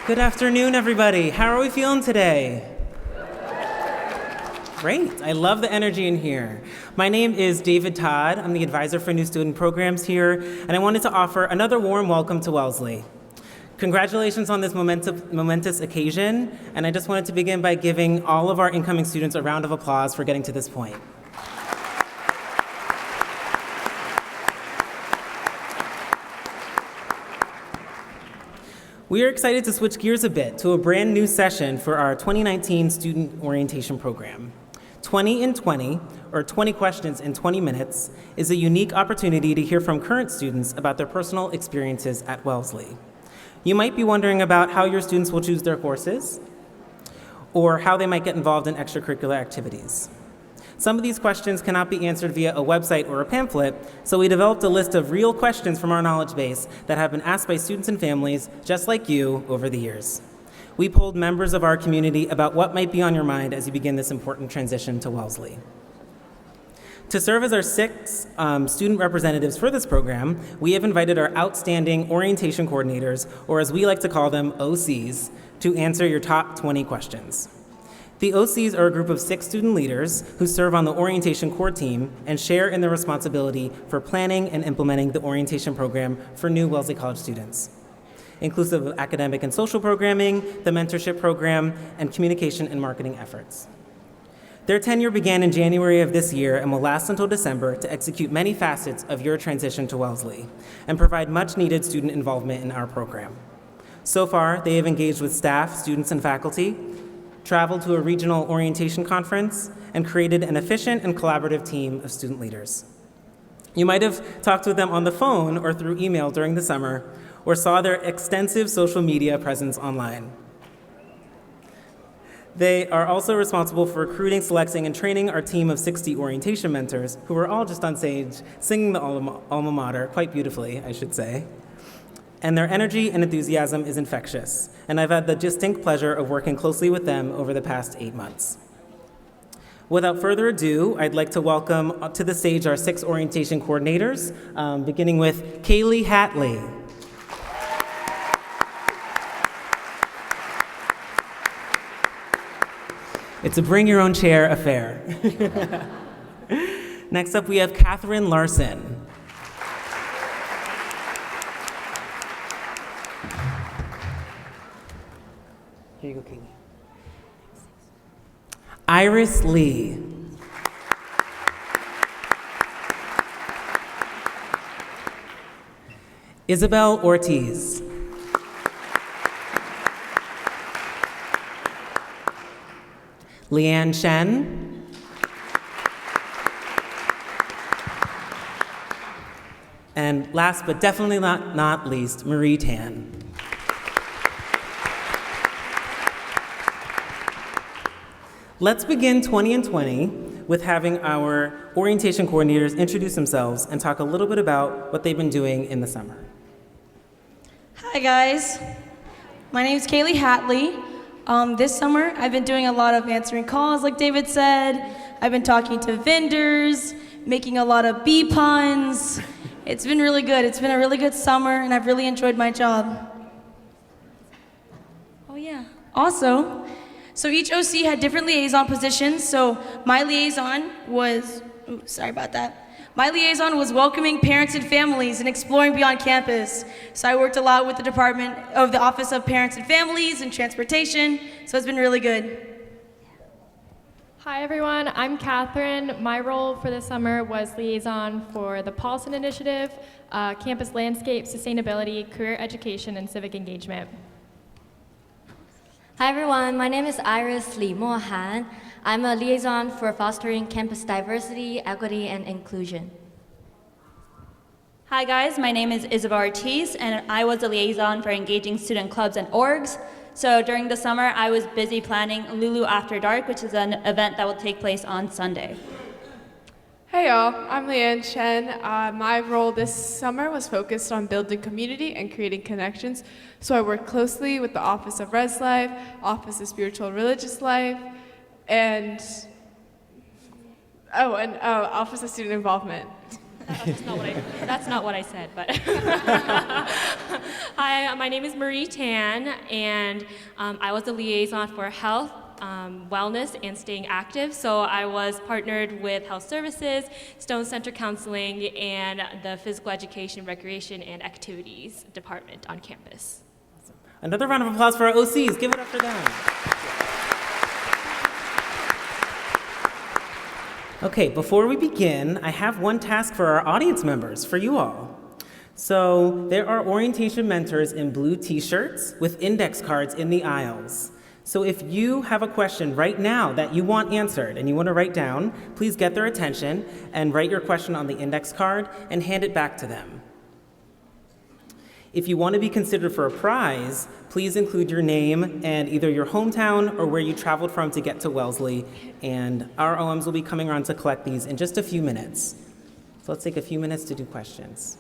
Good afternoon, everybody. How are we feeling today? Great. I love the energy in here. My name is David Todd. I'm the advisor for new student programs here, and I wanted to offer another warm welcome to Wellesley. Congratulations on this momentous occasion, and I just wanted to begin by giving all of our incoming students a round of applause for getting to this point. We are excited to switch gears a bit to a brand new session for our 2019 Student Orientation Program. 20 in 20, or 20 questions in 20 minutes, is a unique opportunity to hear from current students about their personal experiences at Wellesley. You might be wondering about how your students will choose their courses, or how they might get involved in extracurricular activities. Some of these questions cannot be answered via a website or a pamphlet, so we developed a list of real questions from our knowledge base that have been asked by students and families just like you over the years. We polled members of our community about what might be on your mind as you begin this important transition to Wellesley. To serve as our 6 student representatives for this program, we have invited our outstanding orientation coordinators, or as we like to call them, OCs, to answer your top 20 questions. The OCs are a group of 6 student leaders who serve on the orientation core team and share in the responsibility for planning and implementing the orientation program for new Wellesley College students, inclusive of academic and social programming, the mentorship program, and communication and marketing efforts. Their tenure began in January of this year and will last until December to execute many facets of your transition to Wellesley and provide much needed student involvement in our program. So far, they have engaged with staff, students, and faculty, traveled to a regional orientation conference, and created an efficient and collaborative team of student leaders. You might have talked with them on the phone or through email during the summer, or saw their extensive social media presence online. They are also responsible for recruiting, selecting, and training our team of 60 orientation mentors, who are all just on stage singing the alma mater, quite beautifully, I should say. And their energy and enthusiasm is infectious, and I've had the distinct pleasure of working closely with them over the past 8 months. Without further ado, I'd like to welcome to the stage our 6 orientation coordinators, beginning with Kayli Hattley. It's a bring your own chair affair. Next up, we have Larson. Here you go, Kayli. Iris Lee. Isabel Ortiz. Leanne Shen. And last but definitely not least, Marie Tan. Let's begin 20 in 20 with having our orientation coordinators introduce themselves and talk a little bit about what they've been doing in the summer. Hi guys, my name is Kayli Hattley. This summer I've been doing a lot of answering calls like David said. I've been talking to vendors, making a lot of bee puns. It's been really good. It's been a really good summer and I've really enjoyed my job. Oh yeah. Also, so each OC had different liaison positions. So my liaison was, My liaison was welcoming parents and families and exploring beyond campus. So I worked a lot with the Department of the Office of Parents and Families and Transportation. So it's been really good. Hi everyone, I'm Catherine. My role for this summer was liaison for the Paulson Initiative, campus landscape, sustainability, career education, and civic engagement. Hi everyone, my name is Iris Lee Mohan. I'm a liaison for fostering campus diversity, equity, and inclusion. Hi guys, my name is Isabel Ortiz, and I was a liaison for engaging student clubs and orgs. So during the summer, I was busy planning Lulu After Dark, which is an event that will take place on Sunday. Hey y'all, I'm Leanne Shen. My role this summer was focused on building community and creating connections. So I worked closely with the Office of Res Life, Office of Spiritual and Religious Life, and Office of Student Involvement. That's not what I said, but. Hi, my name is Marie Tan, and I was the liaison for health, wellness, and staying active. So I was partnered with Health Services, Stone Center Counseling, and the Physical Education, Recreation, and Activities Department on campus. Another round of applause for our OCs. Give it up for them. Okay, before we begin, I have one task for our audience members, for you all. So there are orientation mentors in blue t-shirts with index cards in the aisles. So if you have a question right now that you want answered and you want to write down, please get their attention and write your question on the index card and hand it back to them. If you want to be considered for a prize, please include your name and either your hometown or where you traveled from to get to Wellesley, and our OMs will be coming around to collect these in just a few minutes. So let's take a few minutes to do questions.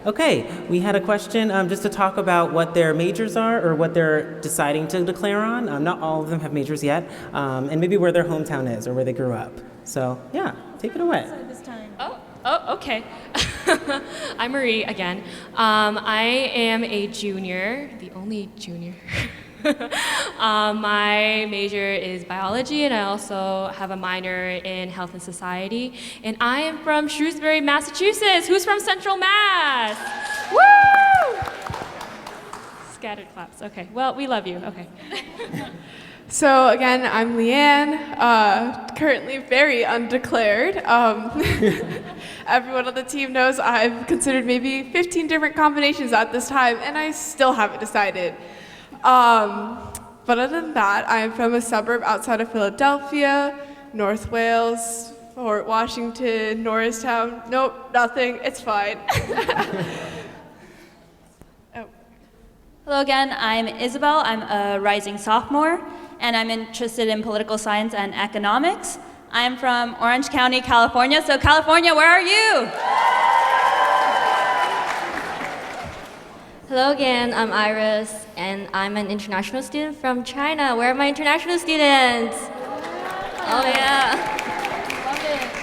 Okay, we had a question just to talk about what their majors are or what they're deciding to declare on. Not all of them have majors yet, and maybe where their hometown is or where they grew up. So yeah, take it away. Oh, okay. I'm Marie again. I am a junior, the only junior. My major is biology, and I also have a minor in health and society. And I am from Shrewsbury, Massachusetts. Who's from Central Mass? Woo! Scattered claps. Okay. Well, we love you. Okay. So again, I'm Leanne, currently very undeclared. Everyone on the team knows I've considered maybe 15 different combinations at this time, and I still haven't decided. But other than that, I'm from a suburb outside of Philadelphia, North Wales, Fort Washington, Norristown. Nope, nothing. It's fine. Hello again, I'm Isabel. I'm a rising sophomore, and I'm interested in political science and economics. I'm from Orange County, California. So California, where are you? Hello again, I'm Iris, and I'm an international student from China. Where are my international students? Oh yeah.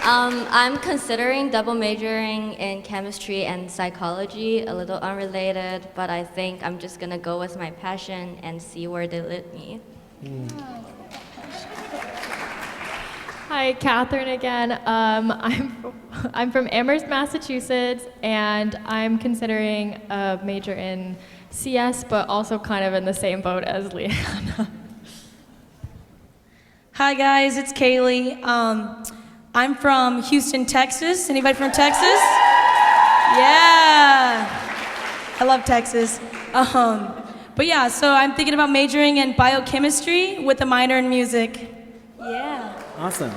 I'm considering double majoring in chemistry and psychology, a little unrelated, but I think I'm just gonna go with my passion and see where they lead me. Hi, Catherine again. I'm from Amherst, Massachusetts, and I'm considering a major in CS, but also kind of in the same boat as Leanne. Hi guys, it's Kayli. I'm from Houston, Texas. Anybody from Texas? Yeah, I love Texas. But yeah, so I'm thinking about majoring in biochemistry with a minor in music. Yeah. Awesome.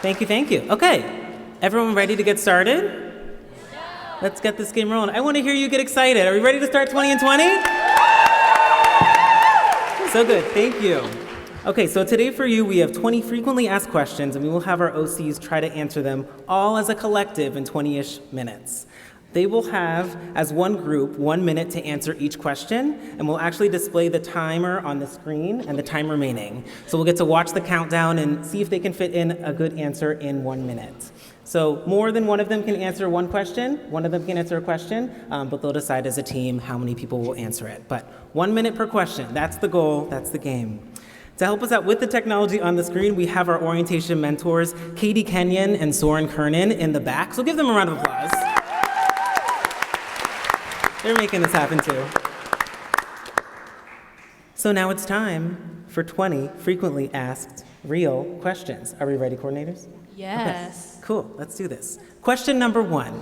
Thank you. Okay, everyone ready to get started? Let's get this game rolling. I want to hear you get excited. Are we ready to start 20 and 20? So good, thank you. Okay, so today for you, we have 20 frequently asked questions, and we will have our OCs try to answer them all as a collective in 20-ish minutes. They will have, as one group, 1 minute to answer each question, and we'll actually display the timer on the screen and the time remaining. So we'll get to watch the countdown and see if they can fit in a good answer in 1 minute. So more than one of them can answer one question, one of them can answer a question, but they'll decide as a team how many people will answer it. But 1 minute per question, that's the goal, that's the game. To help us out with the technology on the screen, we have our orientation mentors, Katie Kenyon and Soren Kernan in the back. So give them a round of applause. They're making this happen too. So now it's time for 20 frequently asked real questions. Are we ready, coordinators? Yes. Okay. Cool, let's do this. Question number 1.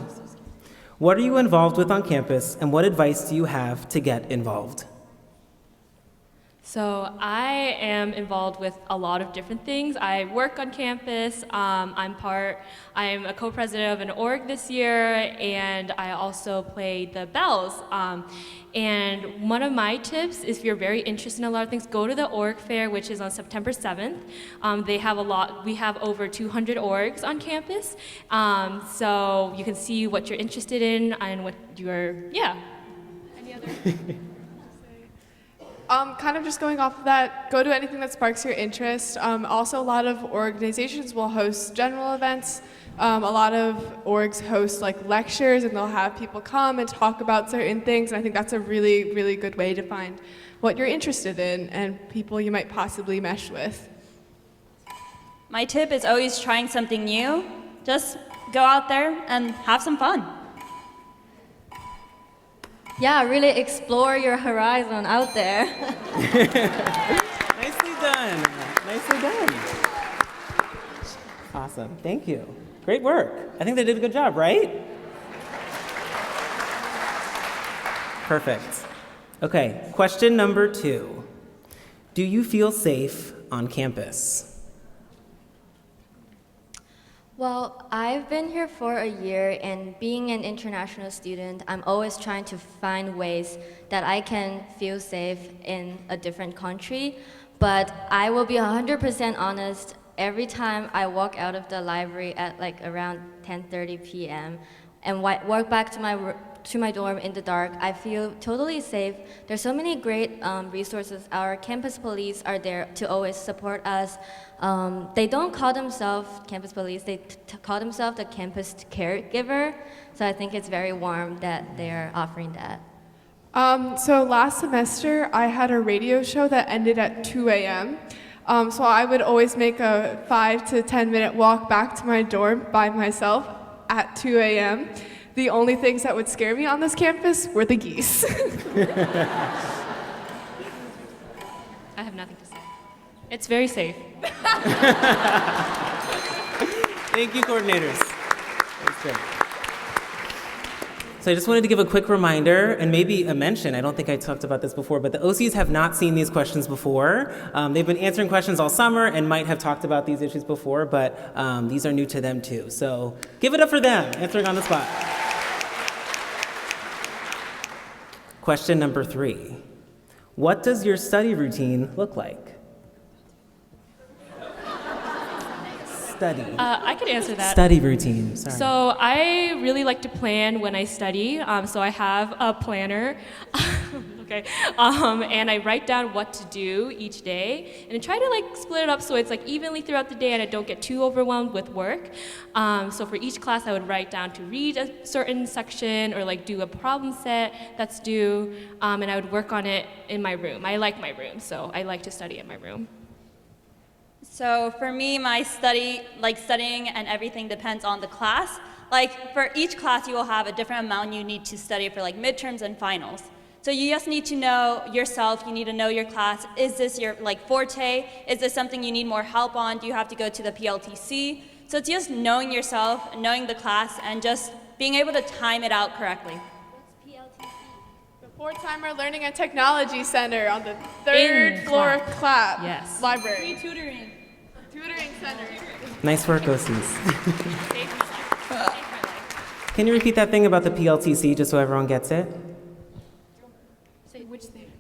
What are you involved with on campus, and what advice do you have to get involved? So I am involved with a lot of different things. I work on campus. I'm a co-president of an org this year, and I also play the bells. And one of my tips is, if you're very interested in a lot of things, go to the org fair, which is on September 7th. We have over 200 orgs on campus. So you can see what you're interested in and what you're, yeah. Any other? Kind of just going off of that, go to anything that sparks your interest. Also, a lot of organizations will host general events. A lot of orgs host like lectures, and they'll have people come and talk about certain things. And I think that's a really, really good way to find what you're interested in and people you might possibly mesh with. My tip is always trying something new. Just go out there and have some fun. Yeah, really explore your horizon out there. Nicely done. Nicely done. Awesome. Thank you. Great work. I think they did a good job, right? Perfect. Okay, question number 2. Do you feel safe on campus? Well, I've been here for a year, and being an international student, I'm always trying to find ways that I can feel safe in a different country. But I will be 100% honest, every time I walk out of the library at like around 10:30 p.m. and walk back to my dorm in the dark, I feel totally safe. There's so many great resources. Our campus police are there to always support us. They don't call themselves campus police, they call themselves the campus caregiver. So I think it's very warm that they're offering that. So last semester, I had a radio show that ended at 2 a.m. So I would always make a 5 to 10 minute walk back to my dorm by myself at 2 a.m. The only things that would scare me on this campus were the geese. I have nothing to say. It's very safe. Thank you, coordinators. That's great. So I just wanted to give a quick reminder and maybe a mention. I don't think I talked about this before, but the OCs have not seen these questions before. They've been answering questions all summer and might have talked about these issues before, but these are new to them too. So give it up for them, answering on the spot. Question number 3. What does your study routine look like? Study. I could answer that. Study routine, sorry. So I really like to plan when I study. So I have a planner. Okay. And I write down what to do each day, and I try to like split it up so it's like evenly throughout the day, and I don't get too overwhelmed with work. So for each class, I would write down to read a certain section or like do a problem set that's due, and I would work on it in my room. I like my room, so I like to study in my room. So for me, my studying and everything depends on the class. Like for each class, you will have a different amount you need to study for like midterms and finals. So you just need to know yourself, you need to know your class. Is this your like forte? Is this something you need more help on? Do you have to go to the PLTC? So it's just knowing yourself, knowing the class, and just being able to time it out correctly. What's PLTC? The Four-Timer Learning and Technology Center on the 3rd floor of Clap Yes. Library. Tutoring. Tutoring Center. Nice work, OCs. Can you repeat that thing about the PLTC just so everyone gets it?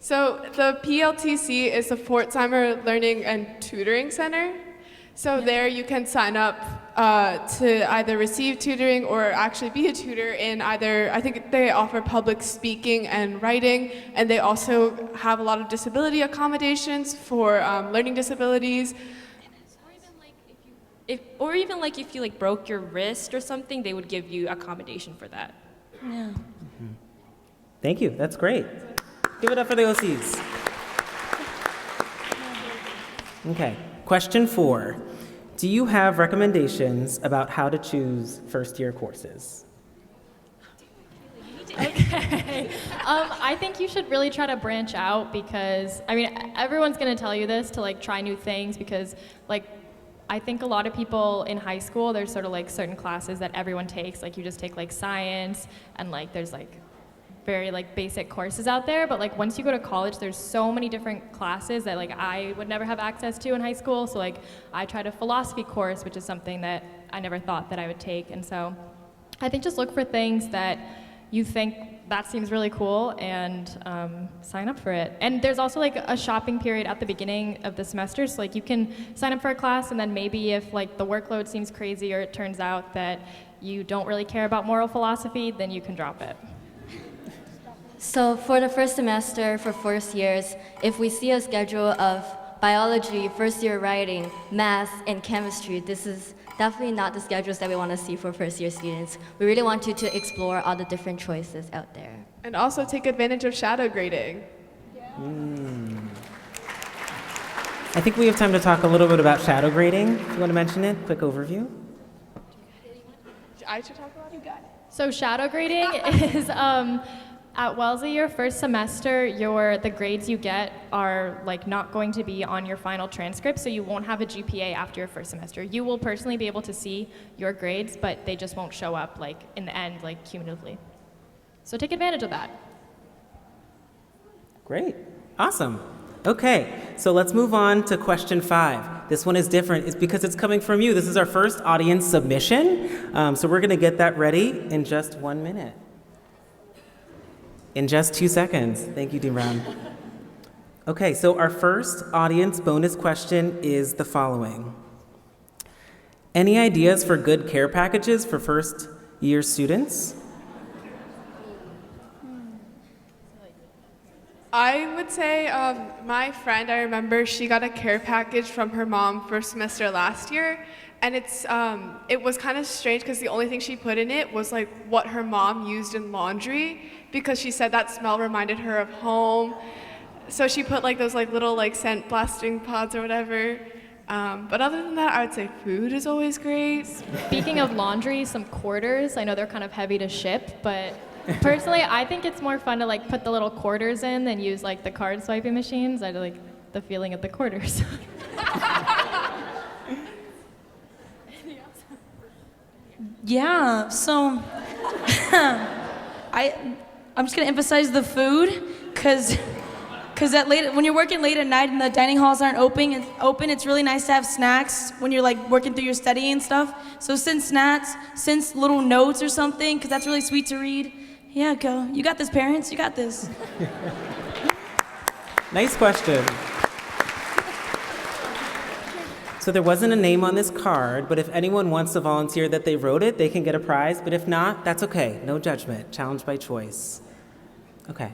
So the PLTC is the Four-Timer Learning and Tutoring Center. So there you can sign up to either receive tutoring or actually be a tutor in either, I think they offer public speaking and writing, and they also have a lot of disability accommodations for learning disabilities. Or even if you like broke your wrist or something, they would give you accommodation for that. Yeah. Thank you, that's great. Give it up for the OCs. Okay, question 4. Do you have recommendations about how to choose first-year courses? Okay. I think you should really try to branch out because, I mean, everyone's going to tell you this to like try new things because I think a lot of people in high school, there's sort of like certain classes that everyone takes. Like you just take like science and like there's like very like basic courses out there. But like once you go to college, there's so many different classes that like I would never have access to in high school. So like I tried a philosophy course, which is something that I never thought that I would take. And so I think just look for things that you think that seems really cool and sign up for it. And there's also like a shopping period at the beginning of the semester, so like you can sign up for a class and then maybe if like the workload seems crazy or it turns out that you don't really care about moral philosophy, then you can drop it. So for the first semester for first years, if we see a schedule of biology, first year writing, math, and chemistry, this is definitely not the schedules that we want to see for first year students. We really want you to explore all the different choices out there. And also take advantage of shadow grading. I think we have time to talk a little bit about shadow grading. If you want to mention it, quick overview. I should talk about it? So shadow grading is at Wellesley, your first semester, the grades you get are like not going to be on your final transcript, so you won't have a GPA after your first semester. You will personally be able to see your grades, but they just won't show up like in the end, like cumulatively. So take advantage of that. Great. Awesome. Okay, so let's move on to question 5. This one is different. It's because it's coming from you. This is our first audience submission. So we're going to get that ready in just 1 minute. In just 2 seconds. Thank you, Dean Brown. Okay, so our first audience bonus question is the following. Any ideas for good care packages for first year students? I would say my friend, I remember she got a care package from her mom first semester last year, and it was kind of strange because the only thing she put in it was like what her mom used in laundry, because she said that smell reminded her of home. So she put like those like little like scent blasting pods or whatever. But other than that, I would say food is always great. Speaking of laundry, some quarters. I know they're kind of heavy to ship, but personally, I think it's more fun to like put the little quarters in than use like the card swiping machines. I like the feeling of the quarters. Yeah, so I'm just gonna emphasize the food, cause when you're working late at night and the dining halls aren't open, it's really nice to have snacks when you're like working through your study and stuff. So send snacks, send little notes or something, cause that's really sweet to read. Yeah, go. You got this, parents. You got this. Nice question. So there wasn't a name on this card, but if anyone wants to volunteer that they wrote it, they can get a prize. But if not, that's okay. No judgment. Challenge by choice. Okay.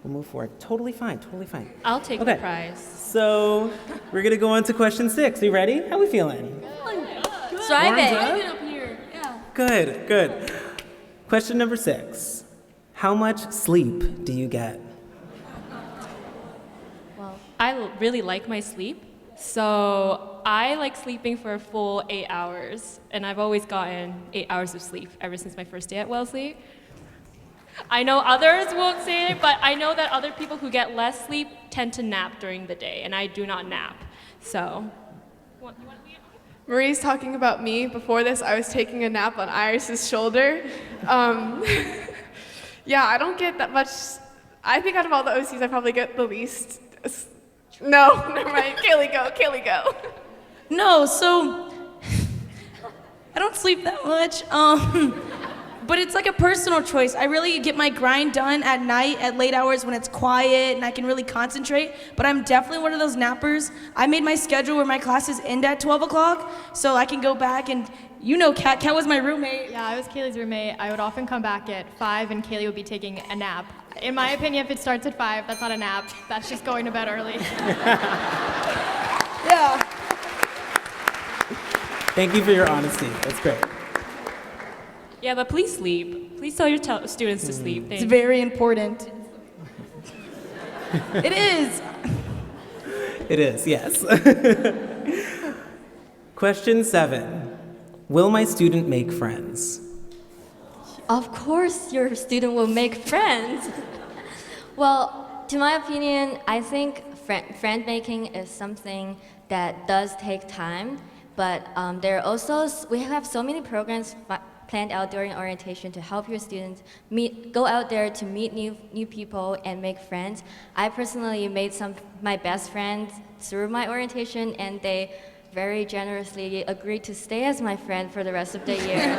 We'll move forward. Totally fine. Totally fine. I'll take the prize. So we're going to go on to question 6. Are you ready? How are we feeling? Thriving. Good, good. Question number 6. How much sleep do you get? I really like my sleep, so I like sleeping for a full 8 hours, and I've always gotten 8 hours of sleep ever since my first day at Wellesley. I know others won't say it, but I know that other people who get less sleep tend to nap during the day, and I do not nap, so. Marie's talking about me. Before this, I was taking a nap on Iris's shoulder. Yeah, I don't get that much. I think out of all the OCs, I probably get the least. No, never mind. Kayli, go. No, so I don't sleep that much. But it's like a personal choice. I really get my grind done at night, at late hours when it's quiet and I can really concentrate. But I'm definitely one of those nappers. I made my schedule where my classes end at 12 o'clock, so I can go back and, you know, Kat was my roommate. Yeah, I was Kayli's roommate. I would often come back at 5 and Kayli would be taking a nap. In my opinion, if it starts at 5, that's not a nap. That's just going to bed early. Yeah. Thank you for your honesty. That's great. Yeah, but please sleep. Please tell your students to sleep. It's very important. It is. It is, yes. Question 7. Will my student make friends? Of course your student will make friends. Well, to my opinion, I think friend making is something that does take time, but we have so many programs planned out during orientation to help your students go out there to meet new people and make friends. I personally made some of my best friends through my orientation, and they very generously agreed to stay as my friend for the rest of the year.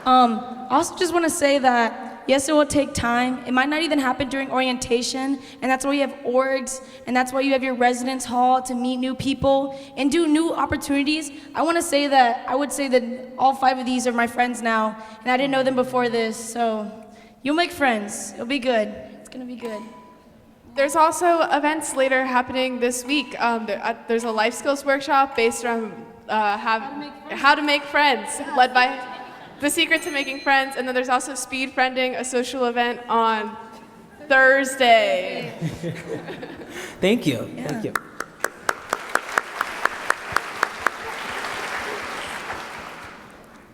I also just want to say that, yes, it will take time. It might not even happen during orientation, and that's why you have orgs, and that's why you have your residence hall to meet new people and do new opportunities. I would say that all 5 of these are my friends now, and I didn't know them before this, so You'll make friends. It'll be good. It's gonna be good. There's also events later happening this week. There's a life skills workshop based around how to make friends, led by The Secret to Making Friends. And then there's also Speed Friending, a social event on Thursday. Thank you. Thank you.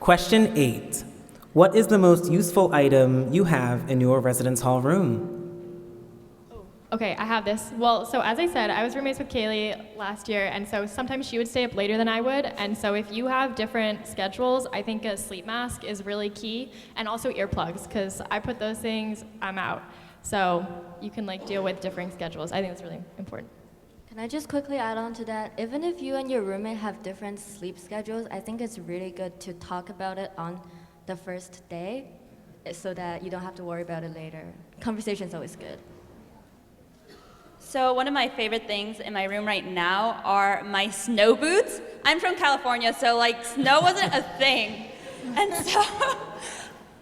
Question 8. What is the most useful item you have in your residence hall room? Okay, I have this. Well, so as I said, I was roommates with Kayli last year, and so sometimes she would stay up later than I would, and so if you have different schedules, I think a sleep mask is really key, and also earplugs, because I put those things, I'm out. So you can like deal with differing schedules. I think that's really important. Can I just quickly add on to that? Even if you and your roommate have different sleep schedules, I think it's really good to talk about it on the first day so that you don't have to worry about it later. Conversation's always good. So one of my favorite things in my room right now are my snow boots. I'm from California, so like snow wasn't a thing. And so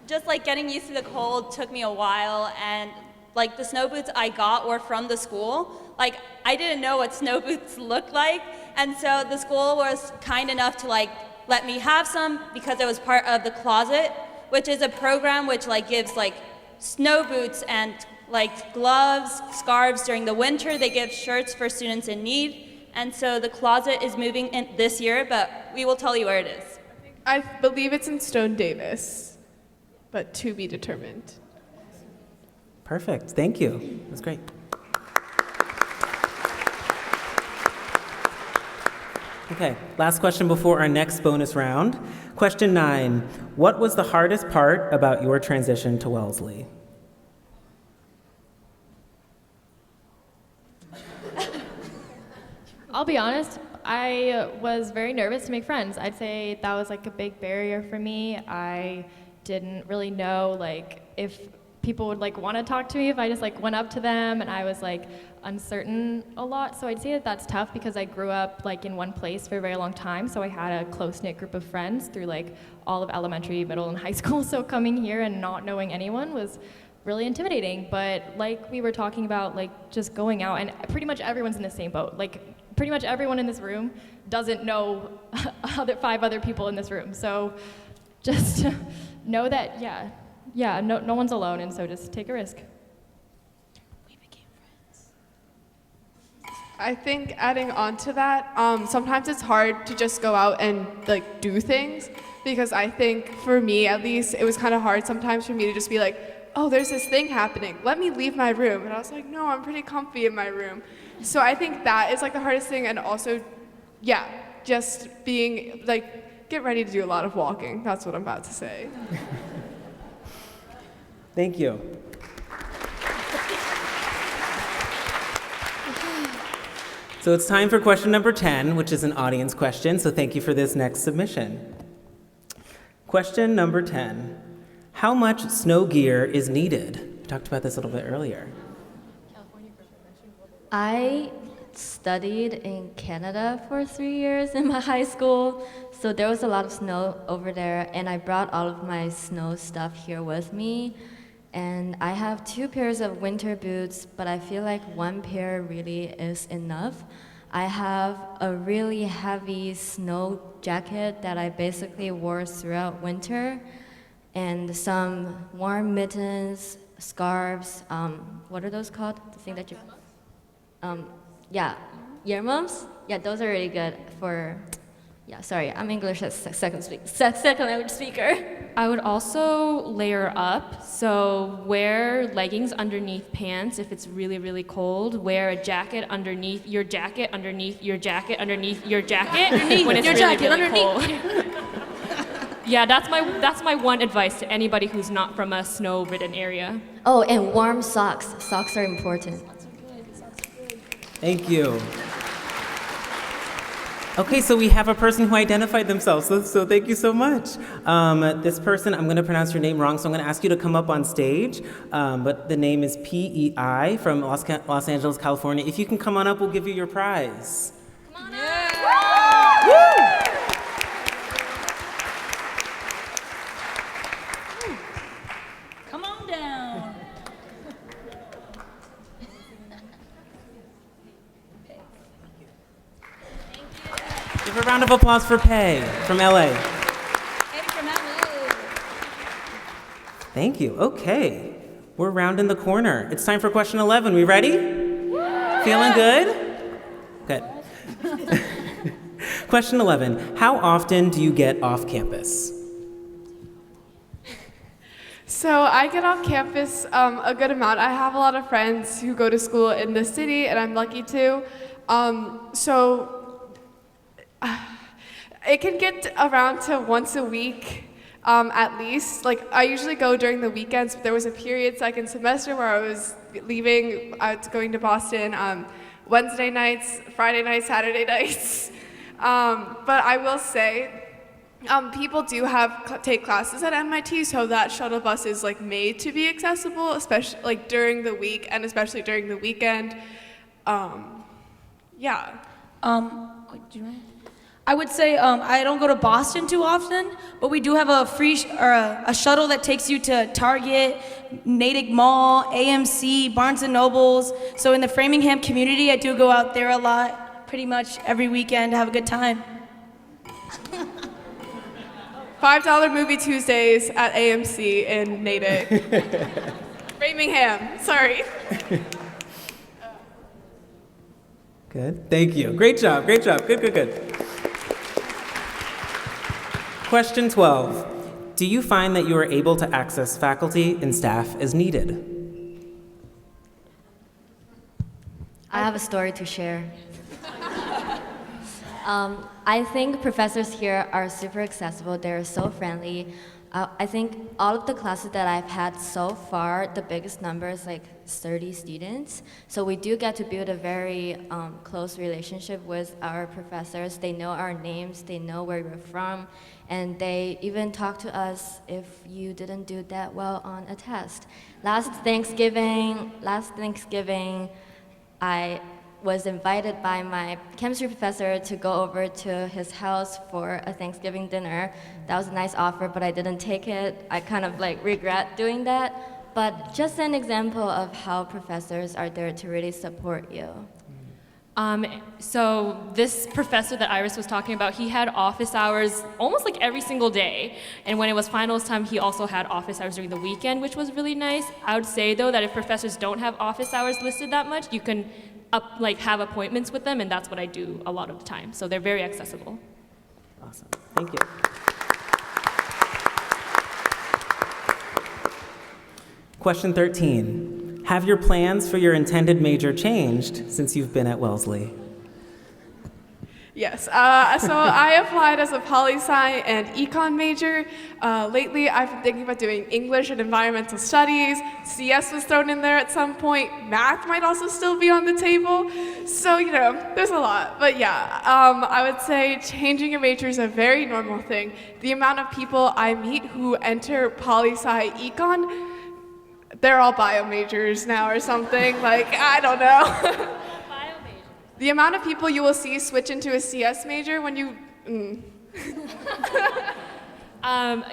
just like getting used to the cold took me a while, and like the snow boots I got were from the school. Like I didn't know what snow boots looked like, and so the school was kind enough to like let me have some because it was part of the Closet, which is a program which like gives like snow boots and like gloves, scarves during the winter. They give shirts for students in need. And so the Closet is moving in this year, but we will tell you where it is. I believe it's in Stone Davis, but to be determined. Perfect. Thank you. That's great. Okay, last question before our next bonus round. Question 9. What was the hardest part about your transition to Wellesley? I'll be honest, I was very nervous to make friends. I'd say that was like a big barrier for me. I didn't really know like if people would like want to talk to me if I just like went up to them, and I was like uncertain a lot. So I'd say that that's tough because I grew up like in one place for a very long time. So I had a close-knit group of friends through like all of elementary, middle, and high school. So coming here and not knowing anyone was really intimidating. But like we were talking about, like just going out, and pretty much everyone's in the same boat. Like pretty much everyone in this room doesn't know 5 other people in this room. So just know that, no one's alone, and so just take a risk. We became friends. I think adding on to that, sometimes it's hard to just go out and like do things, because I think for me at least, it was kind of hard sometimes for me to just be like, oh, there's this thing happening, let me leave my room. And I was like, no, I'm pretty comfy in my room. So I think that is like the hardest thing, and also, just being like, get ready to do a lot of walking. That's what I'm about to say. Thank you. So it's time for question number 10, which is an audience question, so thank you for this next submission. Question number 10. How much snow gear is needed? We talked about this a little bit earlier. I studied in Canada for 3 years in my high school, so there was a lot of snow over there, and I brought all of my snow stuff here with me. And I have 2 pairs of winter boots, but I feel like 1 pair really is enough. I have a really heavy snow jacket that I basically wore throughout winter, and some warm mittens, scarves, what are those called? The thing that you, earmuffs? Yeah, those are really good for, sorry, I'm English as second language speaker. I would also layer up, so wear leggings underneath pants if it's really, really cold. Wear a jacket underneath your jacket, underneath your jacket, underneath your jacket when it's really cold. Yeah, that's my one advice to anybody who's not from a snow-ridden area. Oh, and warm socks. Socks are important. Thank you. Okay, so we have a person who identified themselves, so thank you so much. This person, I'm going to pronounce your name wrong, so I'm going to ask you to come up on stage. But the name is PEI from Los Angeles, California. If you can come on up, we'll give you your prize. Come on up! Woo! Come on down. Give a round of applause for Pei from LA. Thank you. Okay, we're rounding the corner. It's time for question 11. We ready? Feeling good? Good. Question 11. How often do you get off campus? So I get off campus a good amount. I have a lot of friends who go to school in the city, and I'm lucky to. It can get around to once a week at least. Like, I usually go during the weekends, but there was a period second semester where I was leaving, I was going to Boston Wednesday nights, Friday nights, Saturday nights. But I will say, people do take classes at MIT, so that shuttle bus is like made to be accessible, especially like during the week and especially during the weekend. Yeah. I would say I don't go to Boston too often, but we do have a free a shuttle that takes you to Target, Natick Mall, AMC, Barnes and Nobles. So in the Framingham community, I do go out there a lot, pretty much every weekend to have a good time. $5 movie Tuesdays at AMC in Natick. Framingham, sorry. Good. Thank you. Great job. Great job. Good, good, good. Question 12. Do you find that you are able to access faculty and staff as needed? I have a story to share. I think professors here are super accessible. They're so friendly. I think all of the classes that I've had so far, the biggest number is like 30 students. So we do get to build a very close relationship with our professors. They know our names, they know where we're from, and they even talk to us if you didn't do that well on a test. Last Thanksgiving, I was invited by my chemistry professor to go over to his house for a Thanksgiving dinner. That was a nice offer, but I didn't take it. I kind of like regret doing that. But just an example of how professors are there to really support you. So this professor that Iris was talking about, he had office hours almost like every single day. And when it was finals time, he also had office hours during the weekend, which was really nice. I would say though that if professors don't have office hours listed that much, you can have appointments with them, and that's what I do a lot of the time. So they're very accessible. Awesome. Thank you. Question 13. Have your plans for your intended major changed since you've been at Wellesley? Yes, so I applied as a poli-sci and econ major. Lately, I've been thinking about doing English and environmental studies. CS was thrown in there at some point. Math might also still be on the table. So, you know, there's a lot. But yeah, I would say changing your major is a very normal thing. The amount of people I meet who enter poli-sci econ, they're all bio majors now or something. Like, I don't know. The amount of people you will see switch into a CS major when you, I've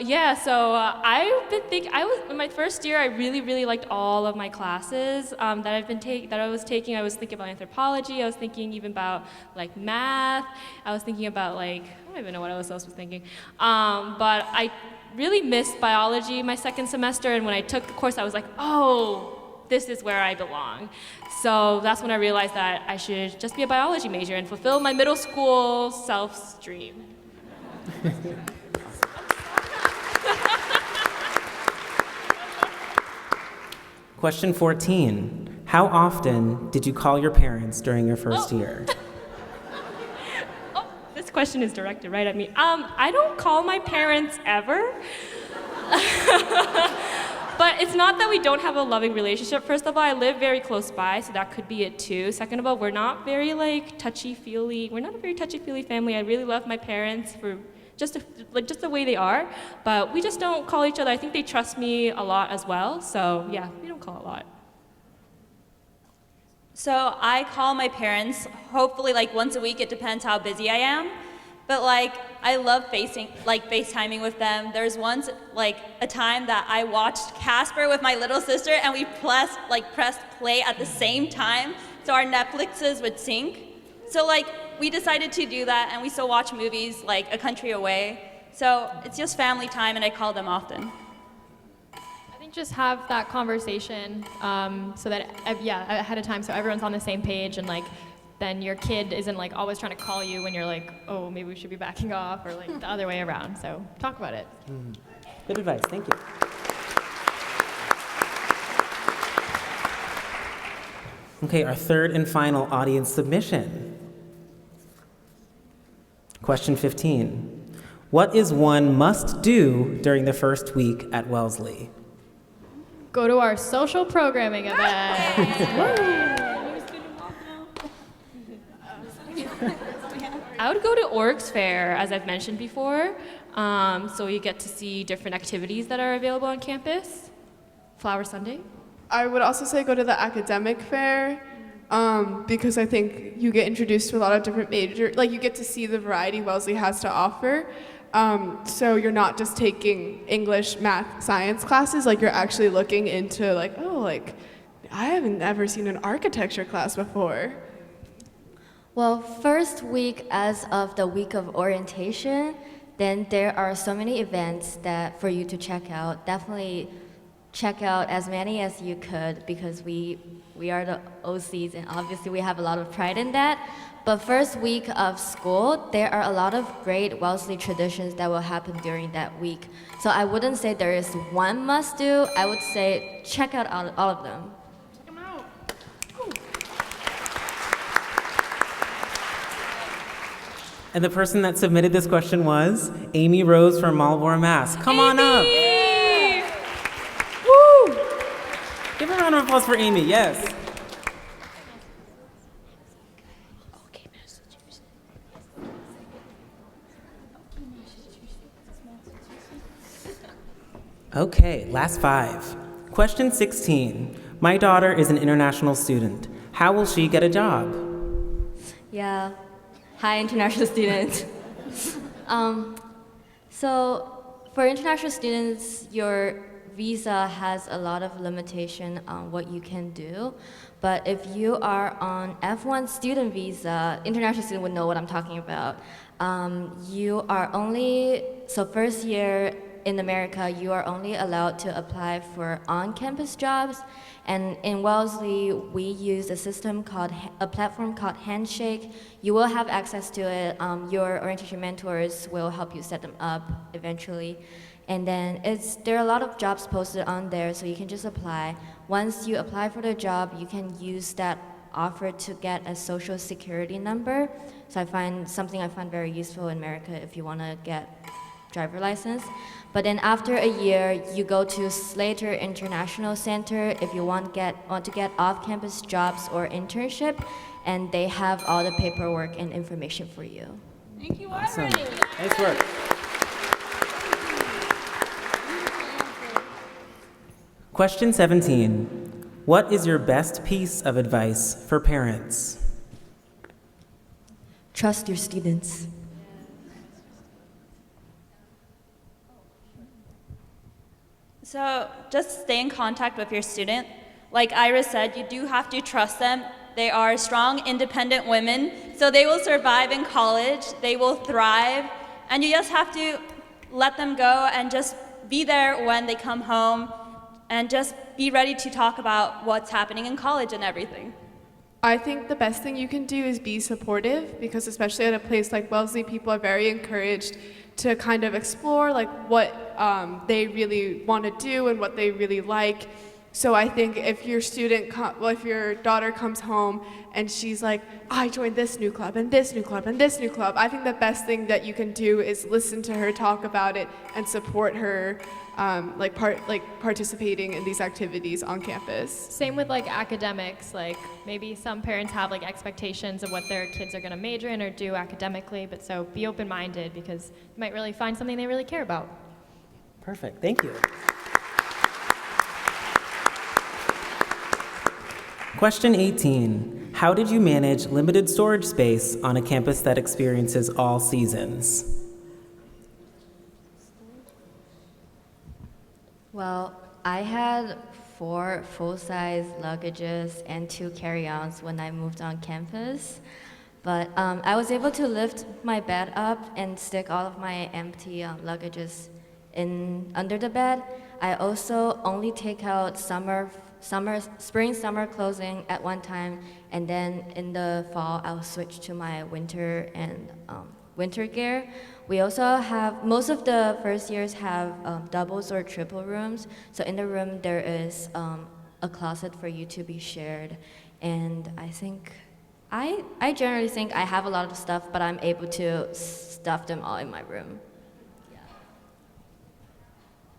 been thinking, in my first year, I really liked all of my classes that I was taking. I was thinking about anthropology, I was thinking even about like math, I was thinking about like, I don't even know what else I was thinking. But I really missed biology my second semester, and when I took the course, I was like, oh, this is where I belong. So that's when I realized that I should just be a biology major and fulfill my middle school self-dream. Question 14. How often did you call your parents during your first year? This question is directed right at me. I don't call my parents ever. But it's not that we don't have a loving relationship. First of all, I live very close by, so that could be it too. Second of all, we're not very like touchy-feely. We're not a very touchy-feely family. I really love my parents for just the way they are, but we just don't call each other. I think they trust me a lot as well. So yeah, we don't call a lot. So I call my parents, hopefully like once a week. It depends how busy I am. But like, I love FaceTiming with them. There's once like a time that I watched Casper with my little sister, and we pressed play at the same time, so our Netflixes would sync. So like we decided to do that, and we still watch movies like A Country Away. So it's just family time, and I call them often. I think just have that conversation so that, ahead of time, so everyone's on the same page, and like then your kid isn't like always trying to call you when you're like, oh, maybe we should be backing off, or like the other way around. So talk about it. Good advice, thank you. Okay, our third and final audience submission. Question 15. What is one must do during the first week at Wellesley? Go to our social programming event. I would go to Org's Fair, as I've mentioned before. So you get to see different activities that are available on campus. Flower Sunday. I would also say go to the academic fair because I think you get introduced to a lot of different majors. Like you get to see the variety Wellesley has to offer. So you're not just taking English, math, science classes. Like you're actually looking into like, oh, like I haven't ever seen an architecture class before. Well, first week as of the week of orientation, then there are so many events that for you to check out. Definitely check out as many as you could because we are the OCs and obviously we have a lot of pride in that. But first week of school, there are a lot of great Wellesley traditions that will happen during that week. So I wouldn't say there is one must do. I would say check out all of them. And the person that submitted this question was Amy Rose from Marlborough, Mass. Come on up. Woo! Give a round of applause for Amy, yes. Okay, last 5. Question 16. My daughter is an international student. How will she get a job? Yeah. Hi, international students. So for international students, your visa has a lot of limitation on what you can do. But if you are on F1 student visa, international student would know what I'm talking about. You are only, so first year in America, you are only allowed to apply for on-campus jobs. And in Wellesley, we use a platform called Handshake. You will have access to it. Your orientation mentors will help you set them up eventually. And then there are a lot of jobs posted on there, so you can just apply. Once you apply for the job, you can use that offer to get a social security number. So I find very useful in America if you want to get driver license. But then after a year, you go to Slater International Center if you want to get off-campus jobs or internship, and they have all the paperwork and information for you. Thank you Awesome. already. Nice work. Question 17. What is your best piece of advice for parents? Trust your students. So just stay in contact with your student. Like Iris said, you do have to trust them. They are strong, independent women, so they will survive in college, they will thrive, and you just have to let them go and just be there when they come home and just be ready to talk about what's happening in college and everything. I think the best thing you can do is be supportive because especially at a place like Wellesley, people are very encouraged to kind of explore like what they really want to do and what they really like. So I think if if your daughter comes home and she's like, I joined this new club and this new club and this new club, I think the best thing that you can do is listen to her talk about it and support her participating in these activities on campus. Same with like academics. Like maybe some parents have like expectations of what their kids are going to major in or do academically, but so be open-minded because you might really find something they really care about. Perfect, thank you. Question 18. How did you manage limited storage space on a campus that experiences all seasons? Well, I had 4 full-size luggages and 2 carry-ons when I moved on campus. But I was able to lift my bed up and stick all of my empty luggages in under the bed. I also only take out spring, summer clothing at one time, and then in the fall I'll switch to my winter and winter gear. We also have, most of the first years have doubles or triple rooms. So in the room there is a closet for you to be shared. And I generally think I have a lot of stuff, but I'm able to stuff them all in my room.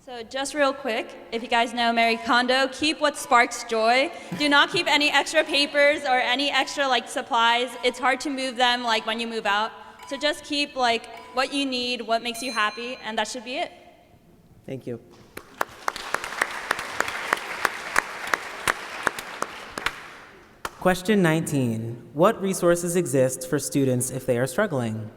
So just real quick, if you guys know Marie Kondo, keep what sparks joy. Do not keep any extra papers or any extra supplies. It's hard to move them when you move out. So just keep what you need, what makes you happy, and that should be it. Thank you. Question 19. What resources exist for students if they are struggling?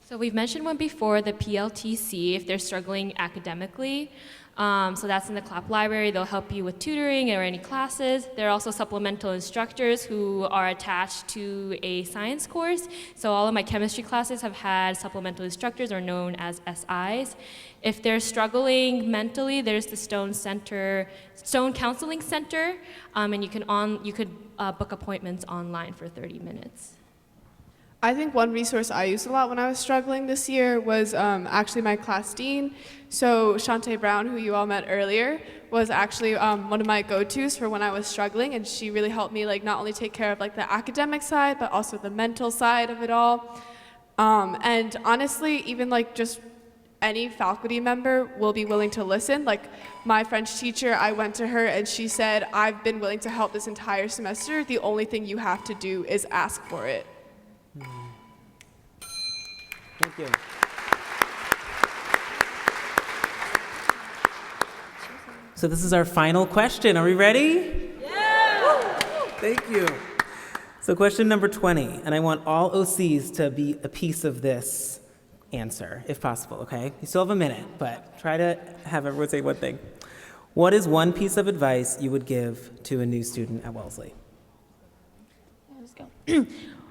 So we've mentioned one before, the PLTC, if they're struggling academically. So that's in the CLAP library. They'll help you with tutoring or any classes. There are also supplemental instructors who are attached to a science course. So all of my chemistry classes have had supplemental instructors, or known as SIs. If they're struggling mentally, there's the Stone Counseling Center, and you could book appointments online for 30 minutes. I think one resource I used a lot when I was struggling this year was actually my class dean. So Shantae Brown, who you all met earlier, was actually one of my go-tos for when I was struggling, and she really helped me not only take care of the academic side, but also the mental side of it all. And honestly, even just any faculty member will be willing to listen. My French teacher, I went to her and she said, "I've been willing to help this entire semester. The only thing you have to do is ask for it." Thank you. So this is our final question. Are we ready? Yeah! Thank you. So question number 20, and I want all OCs to be a piece of this answer, if possible, okay? You still have a minute, but try to have everyone say one thing. What is one piece of advice you would give to a new student at Wellesley? Let's go.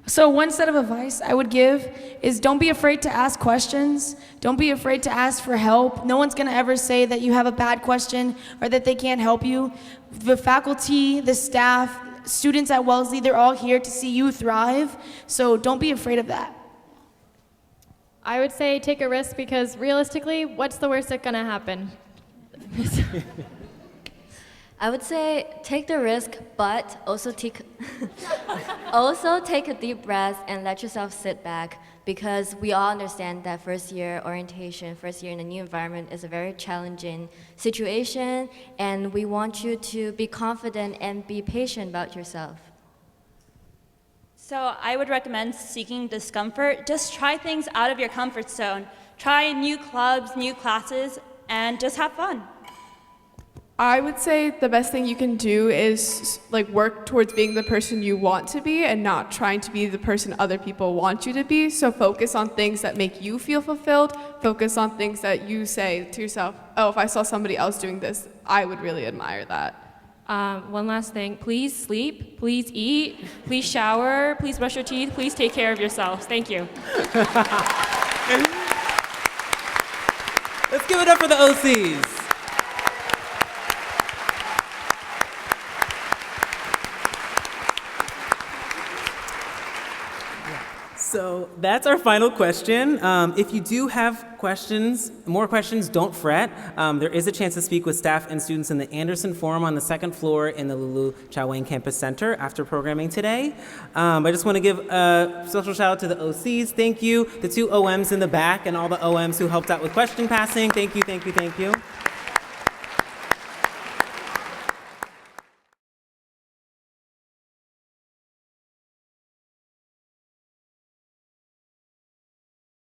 So one set of advice I would give is don't be afraid to ask questions. Don't be afraid to ask for help. No one's gonna ever say that you have a bad question or that they can't help you. The faculty, the staff, students at Wellesley, they're all here to see you thrive. So don't be afraid of that. I would say take a risk, because realistically, what's the worst that's gonna happen? I would say take the risk, but also take a deep breath and let yourself sit back, because we all understand that first year orientation, first year in a new environment is a very challenging situation, and we want you to be confident and be patient about yourself. So I would recommend seeking discomfort. Just try things out of your comfort zone. Try new clubs, new classes, and just have fun. I would say the best thing you can do is work towards being the person you want to be and not trying to be the person other people want you to be. So focus on things that make you feel fulfilled. Focus on things that you say to yourself, oh, if I saw somebody else doing this, I would really admire that. One last thing, please sleep, please eat, please shower, please brush your teeth, please take care of yourselves. Thank you. Let's give it up for the OCs. So that's our final question. If you do have more questions, don't fret. There is a chance to speak with staff and students in the Anderson Forum on the second floor in the Lulu Chow Wang Campus Center after programming today. I just want to give a special shout out to the OCs. Thank you. The two OMs in the back and all the OMs who helped out with question passing. Thank you, thank you, thank you.